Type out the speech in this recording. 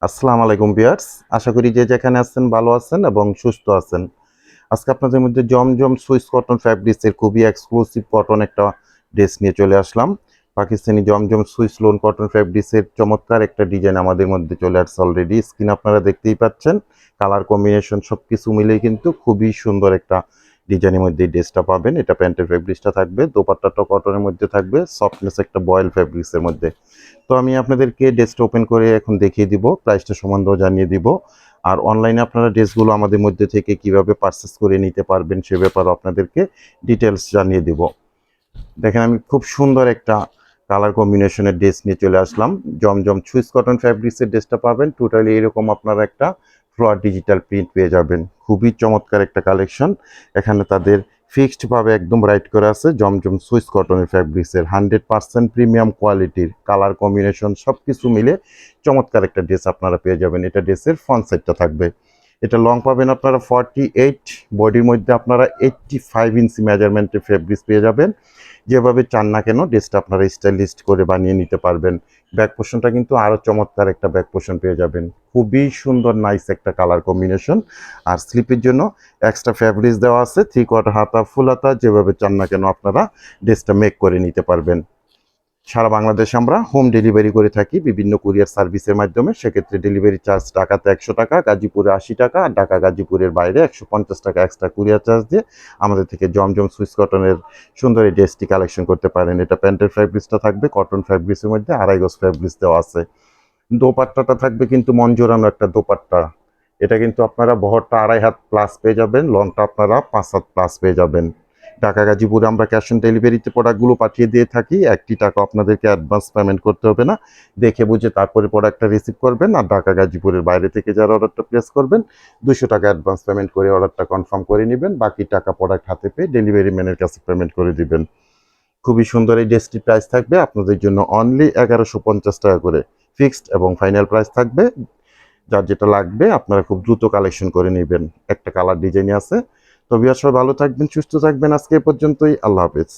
আসসালামু আলাইকুম ভিউয়ার্স। আশা করি যে যেখানে আছেন ভালো আছেন এবং সুস্থ আছেন। আজকে আপনাদের মধ্যে জমজম সুইস কটন ফ্যাব্রিক্সের খুবই এক্সক্লুসিভ কটন একটা ড্রেস নিয়ে চলে আসলাম। পাকিস্তানি জমজম সুইস লোন কটন ফ্যাব্রিক্সের চমৎকার একটা ডিজাইন আমাদের মধ্যে চলে আসছে অলরেডি। স্ক্রিন আপনারা দেখতেই পাচ্ছেন। কালার কম্বিনেশন সবকিছু মিলেই কিন্তু খুবই সুন্দর একটা ডিজাইনের মধ্যে এই ড্রেসটা পাবেন। এটা প্যান্টের ফ্যাব্রিক্সটা থাকবে, দোপাট্টাটা কটনের মধ্যে থাকবে, সফটনেস একটা বয়েল ফ্যাব্রিক্সের মধ্যে। তো আমি আপনাদেরকে ড্রেসটা ওপেন করে এখন দেখিয়ে দিব, প্রাইসটা সম্বন্ধেও জানিয়ে দিব। আর অনলাইনে আপনারা ড্রেসগুলো আমাদের মধ্যে থেকে কিভাবে পারচেস করে নিতে পারবেন সে ব্যাপারে আপনাদেরকে ডিটেলস জানিয়ে দিব। দেখেন আমি খুব সুন্দর একটা কালার কম্বিনেশনের ড্রেস নিয়ে চলে আসলাম। জমজম সুইস কটন ফ্যাব্রিক্সের ড্রেসটা পাবেন টোটালি এরকম আপনারা একটা ফ্লোয়ার ডিজিটাল প্রিন্ট পেয়ে যাবেন। খুবই চমৎকার একটা কালেকশন। এখানে তাদের ফিক্সড ভাবে একদম রাইট করা আছে জমজম সুইস কটনের ফ্যাব্রিক্সের 100% প্রিমিয়াম কোয়ালিটির কালার কম্বিনেশন সব কিছু মিলে চমৎকার একটা ড্রেস আপনারা পেয়ে যাবেন। এটা ড্রেসের ফ্রন্ট সাইডটা থাকবে। এটা লং পাবেন আপনারা 48, বডির মধ্যে আপনারা 85 ইঞ্চি মেজারমেন্টের ফেব্রিক্স পেয়ে যাবেন। যেভাবে চান না কেন ড্রেসটা আপনারা স্টাইলিস্ট করে বানিয়ে নিতে পারবেন। ব্যাক পোর্শনটা কিন্তু আরও চমৎকার একটা ব্যাক পোর্শন পেয়ে যাবেন। খুবই সুন্দর নাইস একটা কালার কম্বিনেশন। আর স্লিপের জন্য এক্সট্রা ফ্যাব্রিক্স দেওয়া আছে, 3/4 হাতা ফুল হাতা, যেভাবে চান না কেন আপনারা ড্রেসটা মেক করে নিতে পারবেন। সারা বাংলাদেশে আমরা হোম ডেলিভারি করে থাকি বিভিন্ন কুরিয়ার সার্ভিসের মাধ্যমে। সেক্ষেত্রে ডেলিভারি চার্জ ঢাকাতে 100 টাকা, গাজীপুরে 80 টাকা, আর ঢাকা গাজীপুরের বাইরে 150 টাকা এক্সট্রা কুরিয়ার চার্জ দিয়ে আমাদের থেকে জমজম সুইস কটনের সুন্দর এই ড্রেসটি কালেকশন করতে পারেন। এটা প্যান্টের ফ্যাব্রিক্সটা থাকবে কটন ফ্যাব্রিক্সের মধ্যে, আড়াই গজ ফ্যাব্রিক্স দেওয়া আছে। দোপাট্টাটা থাকবে কিন্তু মন জোড়ানো একটা দোপাট্টা। এটা কিন্তু আপনারা বহরটা 2.5 হাত প্লাস পেয়ে যাবেন, লংটা আপনারা 5 হাত প্লাস পেয়ে যাবেন। ঢাকা গাজীপুরে আমরা ক্যাশ অন ডেলিভারিতে প্রোডাক্টগুলো পাঠিয়ে দিয়ে থাকি। 1 টাকা আপনাদেরকে অ্যাডভান্স পেমেন্ট করতে হবে না। দেখে বুঝে তারপরে প্রোডাক্টটা রিসিভ করবেন। আর ঢাকা গাজীপুরের বাইরে থেকে যারা অর্ডারটা প্লেস করবেন 200 টাকা অ্যাডভান্স পেমেন্ট করে অর্ডারটা কনফার্ম করে নেবেন। বাকি টাকা প্রোডাক্ট হাতে পেয়ে ডেলিভারি ম্যানের কাছে পেমেন্ট করে দিবেন। খুবই সুন্দর এই ড্রেসটির প্রাইস থাকবে আপনাদের জন্য অনলি 1150 টাকা করে। ফিক্সড এবং ফাইনাল প্রাইস থাকবে। যার যেটা লাগবে আপনারা খুব দ্রুত কালেকশন করে নেবেন। একটা কালার ডিজাইন আছে। তো ভিউয়ার্স সবাই ভালো থাকবেন, সুস্থ থাকবেন। আজকে এ পর্যন্তই। আল্লাহ হাফেজ।